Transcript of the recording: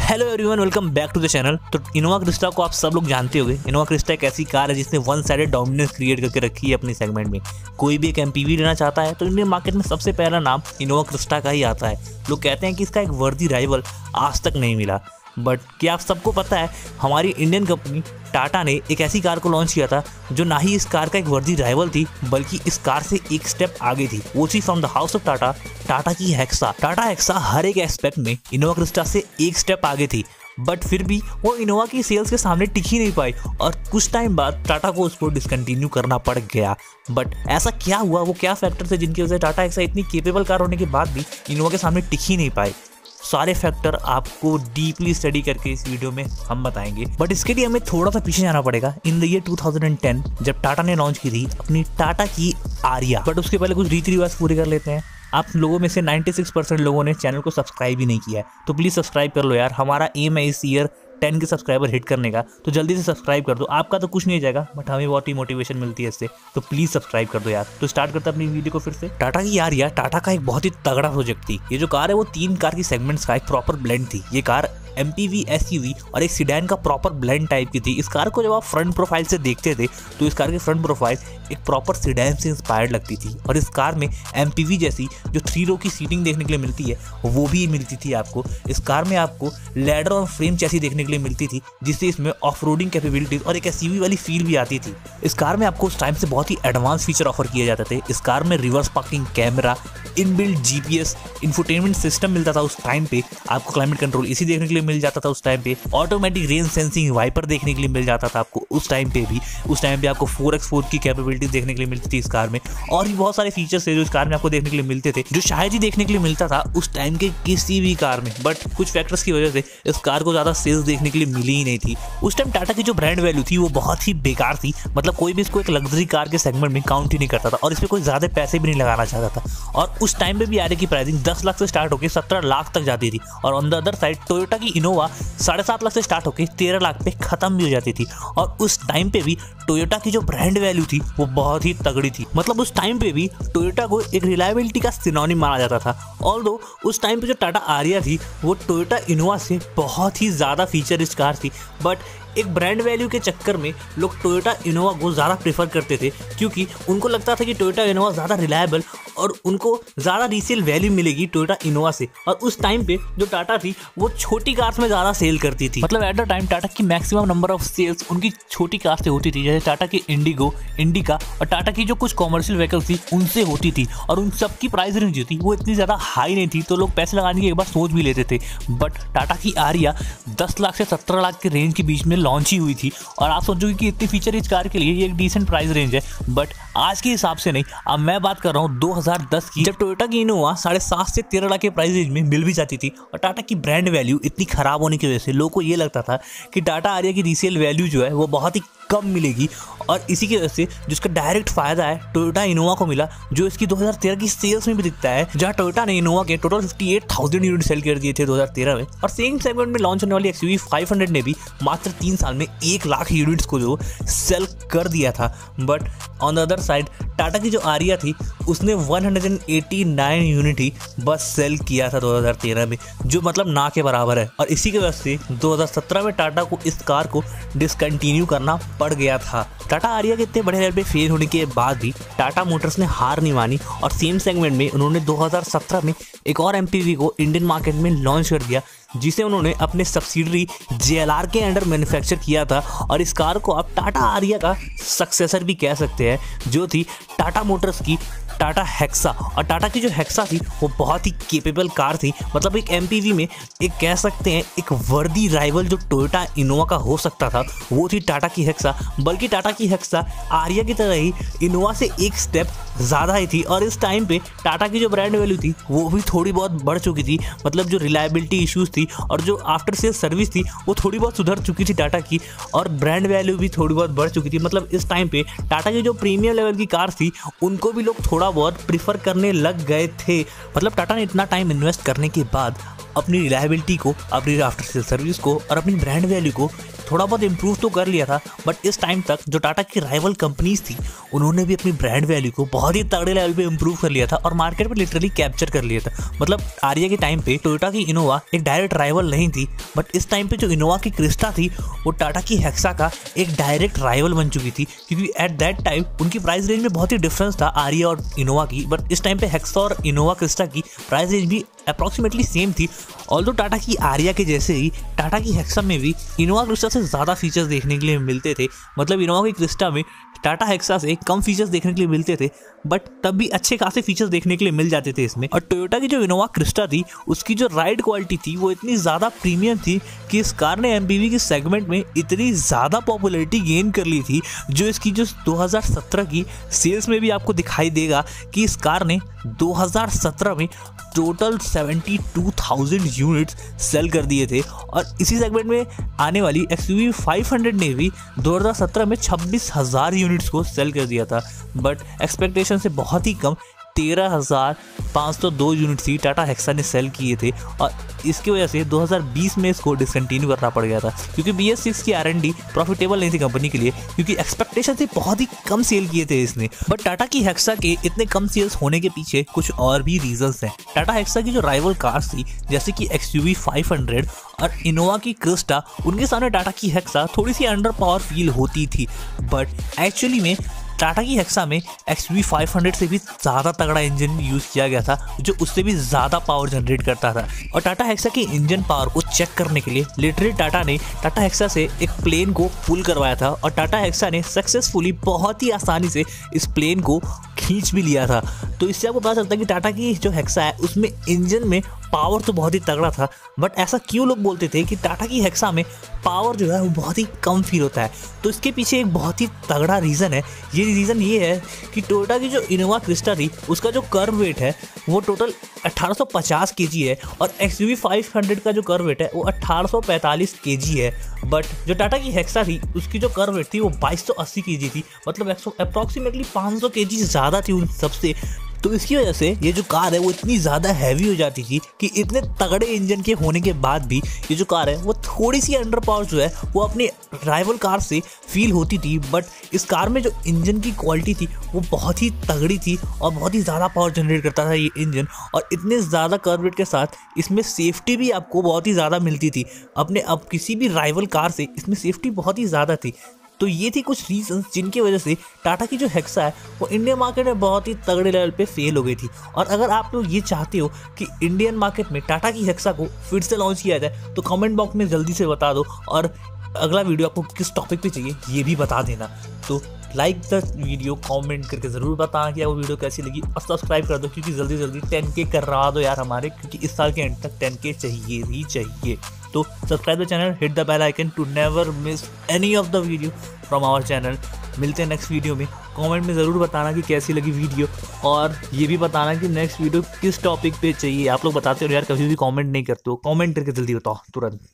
Hello everyone, welcome back to the channel. तो Innova Crysta को आप सब लोग जानते होंगे। इनोवा क्रिस्टा एक ऐसी कार है जिसने वन साइडेड डोमिनेंस क्रिएट करके रखी है अपने सेगमेंट में। कोई भी एक एमपीवी लेना चाहता है तो इंडियन मार्केट में सबसे पहला नाम इनोवा क्रिस्टा का ही आता है। लोग कहते हैं कि इसका एक वर्दी राइवल आज तक नहीं मिला। बट क्या आप सबको पता है, हमारी इंडियन कंपनी टाटा ने एक ऐसी कार को लॉन्च किया था जो ना ही इस कार का एक वर्दी राइवल थी, बल्कि इस कार से एक स्टेप आगे थी। वो थी from the house of Tata, Tata की हेक्सा। टाटा हेक्सा हर एक एस्पेक्ट में इनोवा क्रिस्टा से एक स्टेप आगे थी, बट फिर भी वो इनोवा की सेल्स के सामने टिक ही नहीं पाई और कुछ टाइम बाद टाटा को उसको डिसकंटिन्यू करना पड़ गया। बट ऐसा क्या हुआ, वो क्या फैक्टर थे जिनकी वजह से टाटा हेक्सा इतनी केपेबल कार होने के बाद भी इनोवा के सामने टिक ही नहीं पाए? सारे फैक्टर आपको डीपली स्टडी करके इस वीडियो में हम बताएंगे। बट इसके लिए हमें थोड़ा सा पीछे जाना पड़ेगा। इन द ईयर 2010 जब टाटा ने लॉन्च की थी अपनी टाटा की आरिया। बट उसके पहले कुछ रीति रिवाज पूरे कर लेते हैं। आप लोगों में से 96% लोगों ने चैनल को सब्सक्राइब ही नहीं किया है, तो प्लीज़ सब्सक्राइब कर लो यार। हमारा एम है इस ईयर 10 के सब्सक्राइबर हिट करने का, तो जल्दी से सब्सक्राइब कर दो। आपका तो कुछ नहीं जाएगा, बट हमें बहुत ही मोटिवेशन मिलती है इससे, तो प्लीज़ सब्सक्राइब कर दो यार। तो स्टार्ट करते हैं अपनी वीडियो को फिर से। टाटा की आरिया टाटा का एक बहुत ही तगड़ा प्रोजेक्ट थी। ये जो कार है वो 3 कार की सेगमेंट्स का एक प्रॉपर ब्लेंड थी। ये कार एमपीवी, एसयूवी और एक सीडैन का प्रॉपर ब्लेंड टाइप की थी। इस कार को जब आप फ्रंट प्रोफाइल से देखते थे तो इस कार की फ्रंट प्रोफाइल एक प्रॉपर सीडैन से इंस्पायर्ड लगती थी और इस कार में एमपीवी जैसी जो 3 रो की सीटिंग देखने के लिए मिलती है वो भी मिलती थी आपको। इस कार में आपको लैडर और फ्रेम चैसी देखने के लिए मिलती थी, जिससे इसमें ऑफ रोडिंग कैपेबिलिटीज और एक एसयूवी वाली फील भी आती थी। इस कार में आपको उस टाइम से बहुत ही एडवांस फीचर ऑफर किए जाते थे। इस कार में reverse parking camera, inbuilt GPS, infotainment system मिलता था उस टाइम पे। आपको क्लाइमेट कंट्रोल इसी देखने के लिए मिल जाता था उस टाइम पे। ऑटोमेटिक रेन सेंसिंग वाइपर देखने के लिए मिल जाता था आपको उस टाइम पे भी। उस टाइम पे आपको 4x4 की कैपेबिलिटीज देखने के लिए मिलती थी इस कार में, और भी बहुत सारे फीचर्स थे जो इस कार में आपको देखने के लिए मिलते थे, जो शायद ही देखने के लिए मिलता था उस टाइम के किसी भी कार में। बट कुछ फैक्टर्स की वजह से इस कार को ज़्यादा सेल्स देखने के लिए मिली ही नहीं थी। उस टाइम टाटा की जो ब्रांड वैल्यू थी वो बहुत ही बेकार थी। मतलब कोई भी इसको एक लग्जरी कार के सेगमेंट में काउंट ही नहीं करता था और इसमें कोई ज़्यादा पैसे भी नहीं लगाना चाहता था। और उस टाइम पे भी आरिया की प्राइसिंग 10 लाख से स्टार्ट होकर 17 लाख तक जाती थी, और on the other side Toyota की इनोवा 7.5 लाख से स्टार्ट होकर 13 लाख पे खत्म भी हो जाती थी। और उस टाइम पे भी टोयोटा की जो ब्रांड वैल्यू थी वो बहुत ही तगड़ी थी। मतलब उस टाइम पे भी टोयोटा को एक रिलायबिलिटी का सिनोनिम माना जाता था। ऑल्दो उस टाइम पे जो टाटा आरिया थी वो टोयोटा इनोवा से बहुत ही ज़्यादा फीचर रिच कार थी, बट एक ब्रांड वैल्यू के चक्कर में लोग टोयोटा इनोवा को ज़्यादा प्रेफर करते थे, क्योंकि उनको लगता था कि टोयोटा इनोवा ज़्यादा रिलायबल और उनको ज़्यादा रीसेल वैल्यू मिलेगी टोयोटा इनोवा से। और उस टाइम पे जो टाटा थी वो छोटी कार्स में ज़्यादा सेल करती थी। मतलब एट द टाइम टाटा की मैक्सिमम नंबर ऑफ सेल्स उनकी छोटी कार से होती थी, जैसे टाटा की इंडिगो, इंडिका और टाटा की जो कुछ कॉमर्शियल व्हीकल्स थी उनसे होती थी। और उन सब की प्राइस रेंज जो थी वो इतनी ज़्यादा हाई नहीं थी, तो लोग पैसे लगाने की एक बार सोच भी लेते थे। बट टाटा की आरिया 10 लाख से 17 लाख के रेंज के बीच में लॉन्च ही हुई थी, और आप सोचोगे कि इतनी फीचर इस कार के लिए ये एक डिसेंट प्राइस रेंज है, बट आज के हिसाब से नहीं। अब मैं बात कर रहा हूँ 2010 की, जब टोयोटा की इनोवा 7.5 से 13 लाख के प्राइस रेंज में मिल भी जाती थी। और टाटा की ब्रांड वैल्यू इतनी खराब होने की वजह से लोगों को ये लगता था कि टाटा आरिया की रीसेल वैल्यू जो है वो बहुत ही कम मिलेगी, और इसी की वजह से जिसका डायरेक्ट फायदा है टोयोटा इनोवा को मिला, जो इसकी 2013 की सेल्स में भी दिखता है, जहां टोयोटा ने इनोवा के टोटल 58,000 यूनिट सेल कर दिए थे 2013 में। और सेम सेगमेंट में लॉन्च होने वाली एक्सयूवी 500 ने भी मात्र 3 साल में 1 लाख यूनिट्स को जो सेल कर दिया था। But on the other side Tata की जो आरिया थी उसने 189 यूनिट ही बस सेल किया था 2013 में, जो मतलब ना के बराबर है। और इसी की वजह से 2017 में टाटा को इस कार को डिसकंटिन्यू करना पड़ गया था। टाटा आरिया के इतने बड़े लेवल पे फेल होने के बाद भी टाटा मोटर्स ने हार नहीं मानी और सेम सेगमेंट में उन्होंने 2017 में एक और एमपीवी को इंडियन मार्केट में लॉन्च कर दिया, जिसे उन्होंने अपने सब्सिडरी JLR के अंडर मैन्युफैक्चर किया था। और इस कार को आप टाटा आरिया का सक्सेसर भी कह सकते हैं, जो थी टाटा मोटर्स की टाटा हेक्सा। और टाटा की जो हेक्सा थी वो बहुत ही केपेबल कार थी। मतलब एक एमपीवी में एक कह सकते हैं एक वर्दी राइवल जो टोयोटा इनोवा का हो सकता था वो थी टाटा की हेक्सा। बल्कि टाटा की हेक्सा आरिया की तरह ही इनोवा से एक स्टेप ज़्यादा ही थी। और इस टाइम पे टाटा की जो ब्रांड वैल्यू थी वो भी थोड़ी बहुत बढ़ चुकी थी। मतलब जो रिलायबिलिटी इश्यूज़ थी और जो आफ्टर सेल सर्विस थी वो थोड़ी बहुत सुधर चुकी थी टाटा की, और ब्रांड वैल्यू भी थोड़ी बहुत बढ़ चुकी थी। मतलब इस टाइम पे टाटा की जो प्रीमियम लेवल की कार थी उनको भी लोग थोड़ा बहुत प्रीफर करने लग गए थे। मतलब टाटा ने इतना टाइम इन्वेस्ट करने के बाद अपनी रिलायबिलिटी को, अपनी आफ्टर सेल सर्विस को और अपनी ब्रांड वैल्यू को थोड़ा बहुत इम्प्रूव तो कर लिया था, बट इस टाइम तक जो टाटा की राइवल कंपनीज थी उन्होंने भी अपनी ब्रांड वैल्यू को बहुत ही तगड़े लेवल पे इम्प्रूव कर लिया था और मार्केट में लिटरली कैप्चर कर लिया था। मतलब आर्या के टाइम पे टोयोटा की इनोवा एक डायरेक्ट राइवल नहीं थी, बट इस टाइम पे जो इनोवा की क्रिस्टा थी वो टाटा की हेक्सा का एक डायरेक्ट राइवल बन चुकी थी, क्योंकि एट दैट टाइम उनकी प्राइस रेंज में बहुत ही डिफरेंस था आर्या और इनोवा की। बट इस टाइम पे हेक्सा और इनोवा क्रिस्टा की प्राइस रेंज भी अप्रॉक्सीमेटली सेम थी। ऑल्दो टाटा की आर्या के जैसे ही टाटा की हेक्सा में भी इनोवा क्रिस्टा से ज़्यादा फीचर्स देखने के लिए मिलते थे। मतलब इनोवा की क्रिस्टा में टाटा हेक्सा से कम फीचर्स देखने के लिए मिलते थे, बट तब भी अच्छे खासे फीचर्स देखने के लिए मिल जाते थे इसमें। और टोयोटा की जो इनोवा क्रिस्टा थी उसकी जो राइड क्वालिटी थी वो इतनी ज़्यादा प्रीमियम थी कि इस कार ने एमपीवी की सेगमेंट में इतनी ज़्यादा पॉपुलैरिटी गेन कर ली थी, जो इसकी जो 2017 की सेल्स में भी आपको दिखाई देगा कि इस कार ने 2017 में टोटल 72,000 यूनिट्स सेल कर दिए थे। और इसी सेगमेंट में आने वाली XUV 500 ने भी 2017 में 26,000 यूनिट्स को सेल कर दिया था, बट एक्सपेक्टेशन से बहुत ही कम 13,502 यूनिट्स ही टाटा हेक्सा ने सेल किए थे। और इसकी वजह से 2020 में इसको डिसकंटिन्यू करना पड़ गया था, क्योंकि BS6 की R&D प्रॉफिटेबल नहीं थी कंपनी के लिए, क्योंकि एक्सपेक्टेशन से बहुत ही कम सेल किए थे इसने। बट टाटा की हेक्सा के इतने कम सेल्स होने के पीछे कुछ और भी रीजंस हैं। टाटा हेक्सा की जो राइवल कार्स थी जैसे कि XUV 500 और इनोवा की क्रिस्टा, उनके सामने टाटा की हेक्सा थोड़ी सी अंडर पावर फील होती थी। बट एक्चुअली में टाटा की हेक्सा में XUV 500 से भी ज़्यादा तगड़ा इंजन यूज़ किया गया था, जो उससे भी ज़्यादा पावर जनरेट करता था। और टाटा हेक्सा के इंजन पावर को चेक करने के लिए लिटरली टाटा ने टाटा हेक्सा से एक प्लेन को पुल करवाया था, और टाटा हेक्सा ने सक्सेसफुली बहुत ही आसानी से इस प्लेन को खींच भी लिया था। तो इससे आपको पता चलता है कि टाटा की जो हेक्सा है उसमें इंजन में पावर तो बहुत ही तगड़ा था, बट ऐसा क्यों लोग बोलते थे कि टाटा की हेक्सा में पावर जो है वो बहुत ही कम फील होता है। तो इसके पीछे एक बहुत ही तगड़ा रीज़न है। ये रीज़न ये है कि टोयोटा की जो इनोवा क्रिस्टा थी उसका जो कर्व वेट है वो टोटल 1850 kg है, और XUV 500 का जो कर्व वेट है वो 1845 kg है। बट जो टाटा की हेक्सा थी उसकी जो कर्व वेट थी वो 2280 kg थी, मतलब अप्रॉक्सीमेटली 500 kg ज़्यादा थी उन सबसे। तो इसकी वजह से ये जो कार है वो इतनी ज़्यादा हैवी हो जाती थी कि इतने तगड़े इंजन के होने के बाद भी ये जो कार है वो थोड़ी सी अंडर पावर जो है वो अपनी राइवल कार से फील होती थी। बट इस कार में जो इंजन की क्वालिटी थी वो बहुत ही तगड़ी थी और बहुत ही ज़्यादा पावर जनरेट करता था ये इंजन। और इतने ज़्यादा कर्व वेट के साथ इसमें सेफ्टी भी आपको बहुत ही ज़्यादा मिलती थी। अब किसी भी राइवल कार से इसमें सेफ्टी बहुत ही ज़्यादा थी। तो ये थी कुछ रीजंस जिनकी वजह से टाटा की जो हेक्सा है वो इंडियन मार्केट में बहुत ही तगड़े लेवल पे फेल हो गई थी। और अगर आप लोग ये चाहते हो कि इंडियन मार्केट में टाटा की हेक्सा को फिर से लॉन्च किया जाए तो कमेंट बॉक्स में जल्दी से बता दो, और अगला वीडियो आपको किस टॉपिक पे चाहिए ये भी बता देना। तो लाइक द वीडियो, कमेंट करके ज़रूर बताना कि आपको वीडियो कैसी लगी, और सब्सक्राइब कर दो क्योंकि जल्दी जल्दी 10K करवा दो यार हमारे, क्योंकि इस साल के एंड तक 10K चाहिए ही चाहिए। तो subscribe the channel, hit the bell icon to never miss any of the video from our channel. मिलते हैं नेक्स्ट वीडियो में। कमेंट में ज़रूर बताना कि कैसी लगी वीडियो, और ये भी बताना कि नेक्स्ट वीडियो किस टॉपिक पे चाहिए। आप लोग बताते हो यार कभी भी कमेंट नहीं करते हो, कमेंट करके जल्दी बताओ तुरंत।